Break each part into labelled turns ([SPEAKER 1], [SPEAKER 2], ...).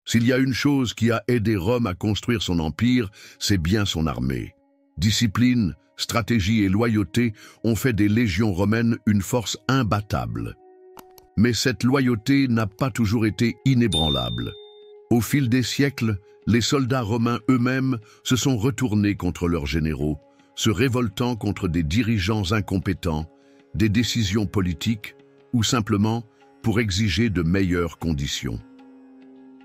[SPEAKER 1] S'il y a une chose qui a aidé Rome à construire son empire, c'est bien son armée. Discipline, stratégie et loyauté ont fait des légions romaines une force imbattable. Mais cette loyauté n'a pas toujours été inébranlable. Au fil des siècles, les soldats romains eux-mêmes se sont retournés contre leurs généraux, se révoltant contre des dirigeants incompétents, des décisions politiques ou simplement pour exiger de meilleures conditions.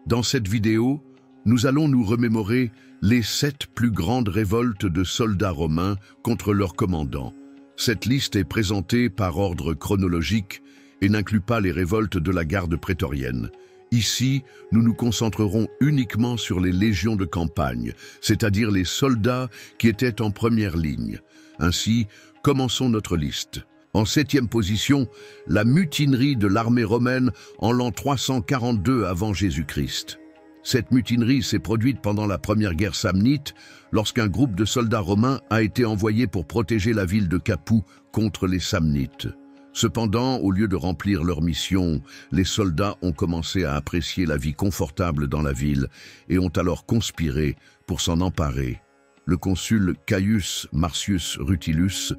[SPEAKER 1] Dans cette vidéo, nous allons nous remémorer les 7 plus grandes révoltes de soldats romains contre leurs commandants. Cette liste est présentée par ordre chronologique et n'inclut pas les révoltes de la garde prétorienne. Ici, nous nous concentrerons uniquement sur les légions de campagne, c'est-à-dire les soldats qui étaient en première ligne. Ainsi, commençons notre liste. En 7e position, la mutinerie de l'armée romaine en l'an 342 avant Jésus-Christ. Cette mutinerie s'est produite pendant la première guerre samnite, lorsqu'un groupe de soldats romains a été envoyé pour protéger la ville de Capoue contre les Samnites. Cependant, au lieu de remplir leur mission, les soldats ont commencé à apprécier la vie confortable dans la ville et ont alors conspiré pour s'en emparer. Le consul Caius Marcius Rutilus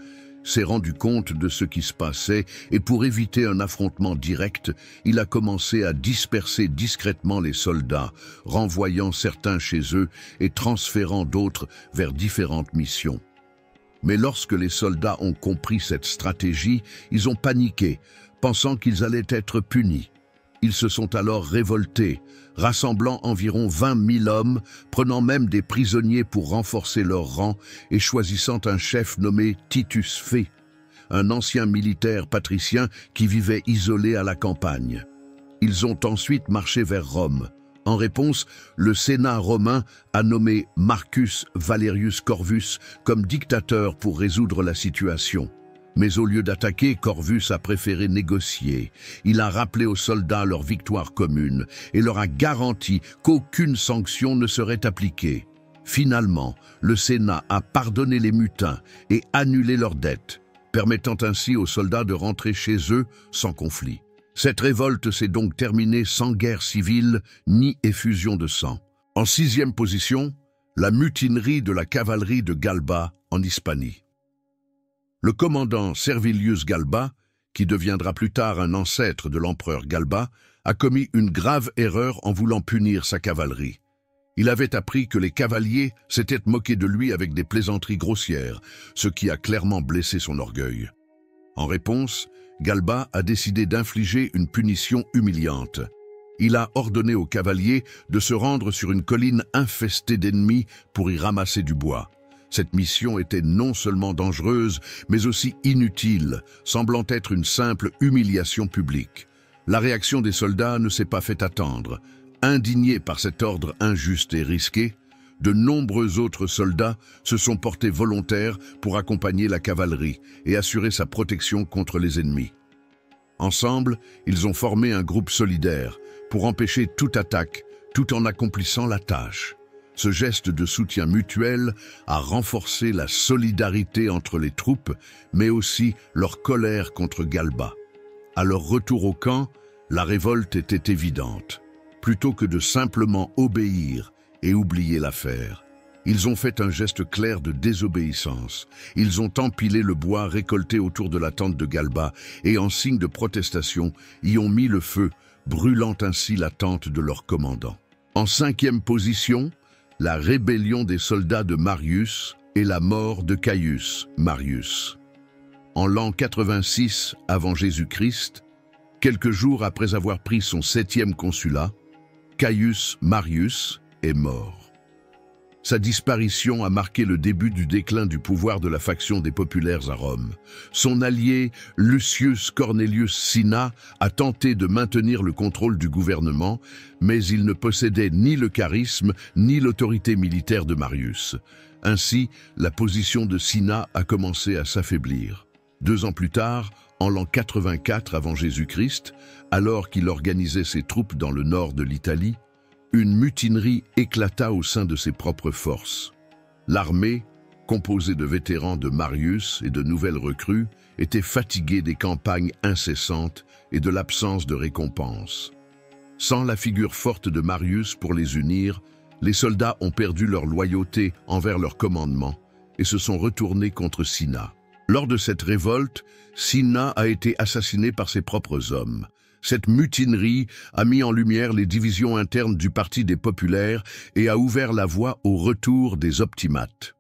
[SPEAKER 1] s'est rendu compte de ce qui se passait et pour éviter un affrontement direct, il a commencé à disperser discrètement les soldats, renvoyant certains chez eux et transférant d'autres vers différentes missions. Mais lorsque les soldats ont compris cette stratégie, ils ont paniqué, pensant qu'ils allaient être punis. Ils se sont alors révoltés, rassemblant environ 20 000 hommes, prenant même des prisonniers pour renforcer leur rang et choisissant un chef nommé Titus Fé, un ancien militaire patricien qui vivait isolé à la campagne. Ils ont ensuite marché vers Rome. En réponse, le Sénat romain a nommé Marcus Valerius Corvus comme dictateur pour résoudre la situation. Mais au lieu d'attaquer, Corvus a préféré négocier. Il a rappelé aux soldats leur victoire commune et leur a garanti qu'aucune sanction ne serait appliquée. Finalement, le Sénat a pardonné les mutins et annulé leurs dettes, permettant ainsi aux soldats de rentrer chez eux sans conflit. Cette révolte s'est donc terminée sans guerre civile ni effusion de sang. En 6e position, la mutinerie de la cavalerie de Galba en Hispanie. Le commandant Servilius Galba, qui deviendra plus tard un ancêtre de l'empereur Galba, a commis une grave erreur en voulant punir sa cavalerie. Il avait appris que les cavaliers s'étaient moqués de lui avec des plaisanteries grossières, ce qui a clairement blessé son orgueil. En réponse, Galba a décidé d'infliger une punition humiliante. Il a ordonné aux cavaliers de se rendre sur une colline infestée d'ennemis pour y ramasser du bois. Cette mission était non seulement dangereuse, mais aussi inutile, semblant être une simple humiliation publique. La réaction des soldats ne s'est pas fait attendre. Indignés par cet ordre injuste et risqué, de nombreux autres soldats se sont portés volontaires pour accompagner la cavalerie et assurer sa protection contre les ennemis. Ensemble, ils ont formé un groupe solidaire pour empêcher toute attaque tout en accomplissant la tâche. Ce geste de soutien mutuel a renforcé la solidarité entre les troupes, mais aussi leur colère contre Galba. À leur retour au camp, la révolte était évidente. Plutôt que de simplement obéir et oublier l'affaire, ils ont fait un geste clair de désobéissance. Ils ont empilé le bois récolté autour de la tente de Galba et, en signe de protestation, y ont mis le feu, brûlant ainsi la tente de leur commandant. En 5e position, la rébellion des soldats de Marius et la mort de Caius Marius. En l'an 86 avant Jésus-Christ, quelques jours après avoir pris son 7e consulat, Caius Marius est mort. Sa disparition a marqué le début du déclin du pouvoir de la faction des populaires à Rome. Son allié, Lucius Cornelius Cinna, a tenté de maintenir le contrôle du gouvernement, mais il ne possédait ni le charisme ni l'autorité militaire de Marius. Ainsi, la position de Cinna a commencé à s'affaiblir. 2 ans plus tard, en l'an 84 avant Jésus-Christ, alors qu'il organisait ses troupes dans le nord de l'Italie, une mutinerie éclata au sein de ses propres forces. L'armée, composée de vétérans de Marius et de nouvelles recrues, était fatiguée des campagnes incessantes et de l'absence de récompenses. Sans la figure forte de Marius pour les unir, les soldats ont perdu leur loyauté envers leur commandement et se sont retournés contre Cinna. Lors de cette révolte, Cinna a été assassiné par ses propres hommes. Cette mutinerie a mis en lumière les divisions internes du Parti des Populaires et a ouvert la voie au retour des optimates.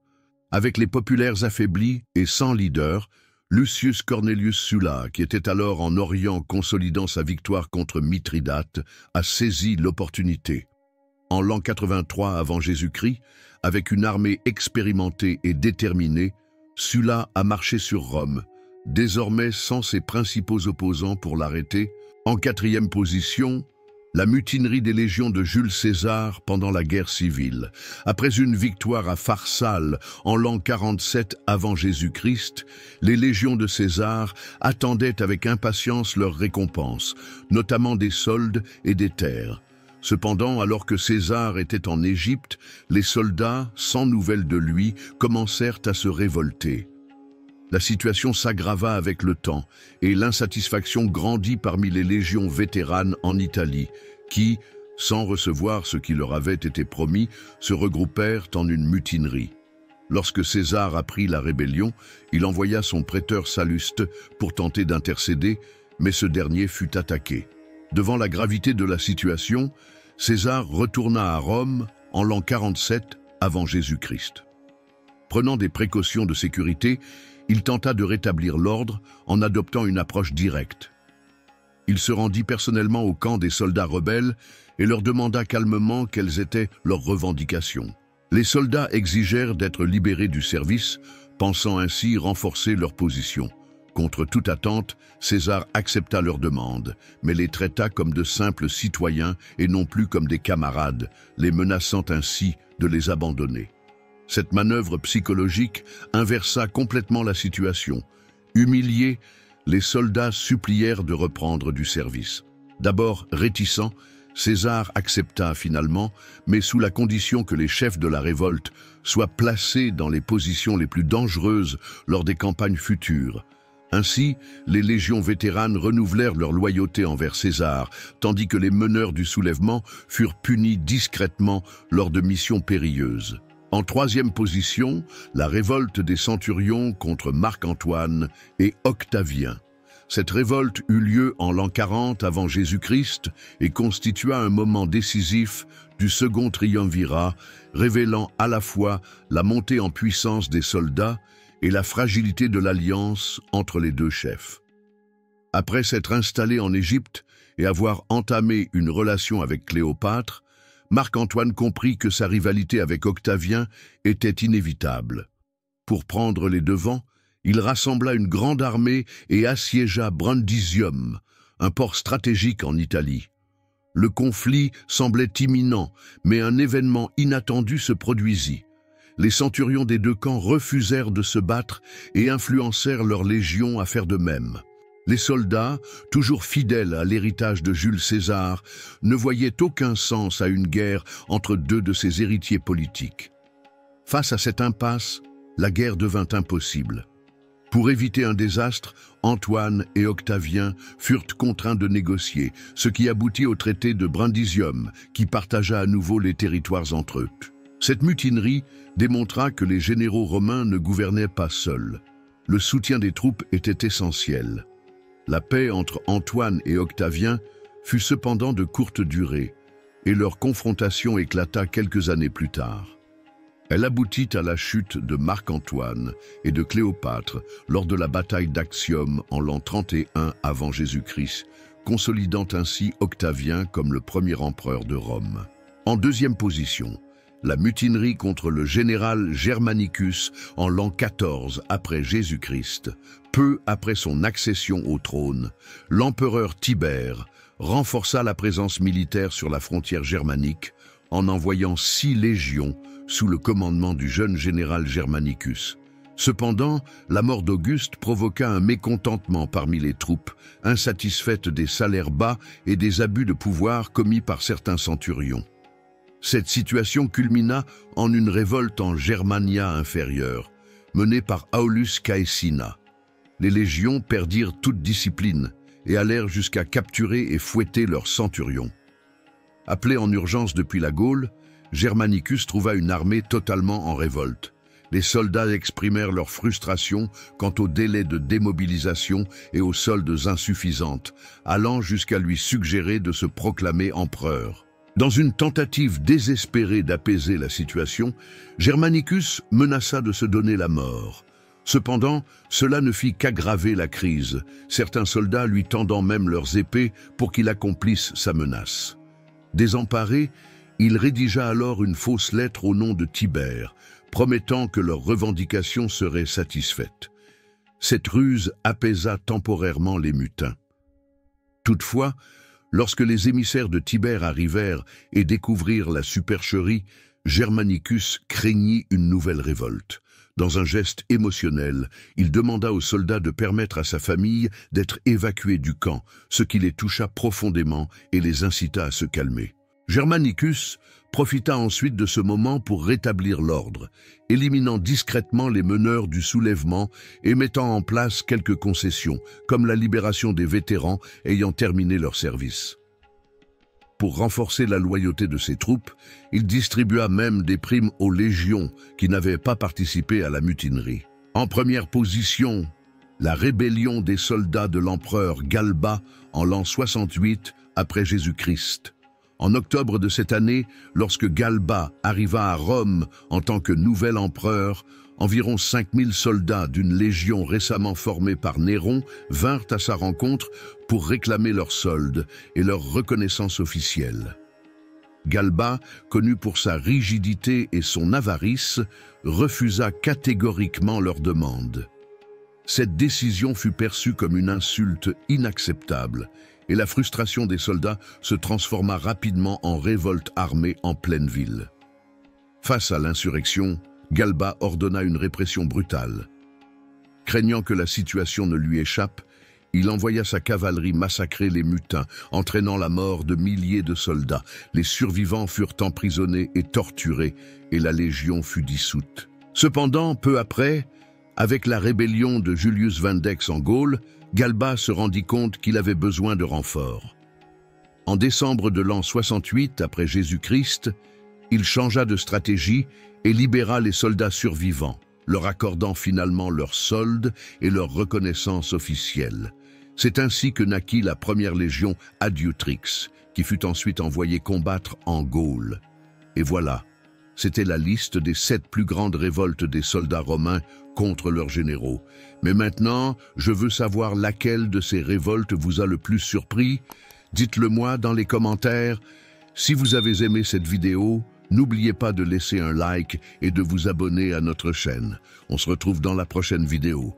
[SPEAKER 1] Avec les populaires affaiblis et sans leader, Lucius Cornelius Sulla, qui était alors en Orient consolidant sa victoire contre Mithridate, a saisi l'opportunité. En l'an 83 avant Jésus-Christ, avec une armée expérimentée et déterminée, Sulla a marché sur Rome, désormais sans ses principaux opposants pour l'arrêter. En quatrième position, la mutinerie des légions de Jules César pendant la guerre civile. Après une victoire à Pharsale en l'an 47 avant Jésus-Christ, les légions de César attendaient avec impatience leur récompense, notamment des soldes et des terres. Cependant, alors que César était en Égypte, les soldats, sans nouvelles de lui, commencèrent à se révolter. La situation s'aggrava avec le temps et l'insatisfaction grandit parmi les légions vétéranes en Italie qui, sans recevoir ce qui leur avait été promis, se regroupèrent en une mutinerie. Lorsque César apprit la rébellion, il envoya son prêteur Salluste pour tenter d'intercéder, mais ce dernier fut attaqué. Devant la gravité de la situation, César retourna à Rome en l'an 47 avant Jésus-Christ. Prenant des précautions de sécurité, il tenta de rétablir l'ordre en adoptant une approche directe. Il se rendit personnellement au camp des soldats rebelles et leur demanda calmement quelles étaient leurs revendications. Les soldats exigèrent d'être libérés du service, pensant ainsi renforcer leur position. Contre toute attente, César accepta leur demande, mais les traita comme de simples citoyens et non plus comme des camarades, les menaçant ainsi de les abandonner. Cette manœuvre psychologique inversa complètement la situation. Humiliés, les soldats supplièrent de reprendre du service. D'abord réticent, César accepta finalement, mais sous la condition que les chefs de la révolte soient placés dans les positions les plus dangereuses lors des campagnes futures. Ainsi, les légions vétéranes renouvelèrent leur loyauté envers César, tandis que les meneurs du soulèvement furent punis discrètement lors de missions périlleuses. En troisième position, la révolte des centurions contre Marc-Antoine et Octavien. Cette révolte eut lieu en l'an 40 avant Jésus-Christ et constitua un moment décisif du second triumvirat, révélant à la fois la montée en puissance des soldats et la fragilité de l'alliance entre les deux chefs. Après s'être installé en Égypte et avoir entamé une relation avec Cléopâtre, Marc-Antoine comprit que sa rivalité avec Octavien était inévitable. Pour prendre les devants, il rassembla une grande armée et assiégea Brundisium, un port stratégique en Italie. Le conflit semblait imminent, mais un événement inattendu se produisit. Les centurions des deux camps refusèrent de se battre et influencèrent leurs légions à faire de même. Les soldats, toujours fidèles à l'héritage de Jules César, ne voyaient aucun sens à une guerre entre deux de ses héritiers politiques. Face à cette impasse, la guerre devint impossible. Pour éviter un désastre, Antoine et Octavien furent contraints de négocier, ce qui aboutit au traité de Brundisium, qui partagea à nouveau les territoires entre eux. Cette mutinerie démontra que les généraux romains ne gouvernaient pas seuls. Le soutien des troupes était essentiel. La paix entre Antoine et Octavien fut cependant de courte durée, et leur confrontation éclata quelques années plus tard. Elle aboutit à la chute de Marc-Antoine et de Cléopâtre lors de la bataille d'Actium en l'an 31 avant Jésus-Christ, consolidant ainsi Octavien comme le premier empereur de Rome. En deuxième position, la mutinerie contre le général Germanicus en l'an 14 après Jésus-Christ. Peu après son accession au trône, l'empereur Tibère renforça la présence militaire sur la frontière germanique en envoyant 6 légions sous le commandement du jeune général Germanicus. Cependant, la mort d'Auguste provoqua un mécontentement parmi les troupes, insatisfaites des salaires bas et des abus de pouvoir commis par certains centurions. Cette situation culmina en une révolte en Germania inférieure, menée par Aulus Caecina. Les légions perdirent toute discipline et allèrent jusqu'à capturer et fouetter leurs centurions. Appelé en urgence depuis la Gaule, Germanicus trouva une armée totalement en révolte. Les soldats exprimèrent leur frustration quant au délai de démobilisation et aux soldes insuffisantes, allant jusqu'à lui suggérer de se proclamer empereur. Dans une tentative désespérée d'apaiser la situation, Germanicus menaça de se donner la mort. Cependant, cela ne fit qu'aggraver la crise, certains soldats lui tendant même leurs épées pour qu'il accomplisse sa menace. Désemparé, il rédigea alors une fausse lettre au nom de Tibère, promettant que leurs revendications seraient satisfaites. Cette ruse apaisa temporairement les mutins. Toutefois, lorsque les émissaires de Tibère arrivèrent et découvrirent la supercherie, Germanicus craignit une nouvelle révolte. Dans un geste émotionnel, il demanda aux soldats de permettre à sa famille d'être évacuée du camp, ce qui les toucha profondément et les incita à se calmer. Germanicus profita ensuite de ce moment pour rétablir l'ordre, éliminant discrètement les meneurs du soulèvement et mettant en place quelques concessions, comme la libération des vétérans ayant terminé leur service. Pour renforcer la loyauté de ses troupes, il distribua même des primes aux légions qui n'avaient pas participé à la mutinerie. En première position, la rébellion des soldats de l'empereur Galba en l'an 68 après Jésus-Christ. En octobre de cette année, lorsque Galba arriva à Rome en tant que nouvel empereur, environ 5000 soldats d'une légion récemment formée par Néron vinrent à sa rencontre pour réclamer leur solde et leur reconnaissance officielle. Galba, connu pour sa rigidité et son avarice, refusa catégoriquement leur demande. Cette décision fut perçue comme une insulte inacceptable, et la frustration des soldats se transforma rapidement en révolte armée en pleine ville. Face à l'insurrection, Galba ordonna une répression brutale. Craignant que la situation ne lui échappe, il envoya sa cavalerie massacrer les mutins, entraînant la mort de milliers de soldats. Les survivants furent emprisonnés et torturés, et la légion fut dissoute. Cependant, peu après, avec la rébellion de Julius Vindex en Gaule, Galba se rendit compte qu'il avait besoin de renforts. En décembre de l'an 68 après Jésus-Christ, il changea de stratégie et libéra les soldats survivants, leur accordant finalement leur solde et leur reconnaissance officielle. C'est ainsi que naquit la première légion Adiutrix, qui fut ensuite envoyée combattre en Gaule. Et voilà, c'était la liste des 7 plus grandes révoltes des soldats romains contre leurs généraux. Mais maintenant, je veux savoir laquelle de ces révoltes vous a le plus surpris. Dites-le moi dans les commentaires. Si vous avez aimé cette vidéo, n'oubliez pas de laisser un like et de vous abonner à notre chaîne. On se retrouve dans la prochaine vidéo.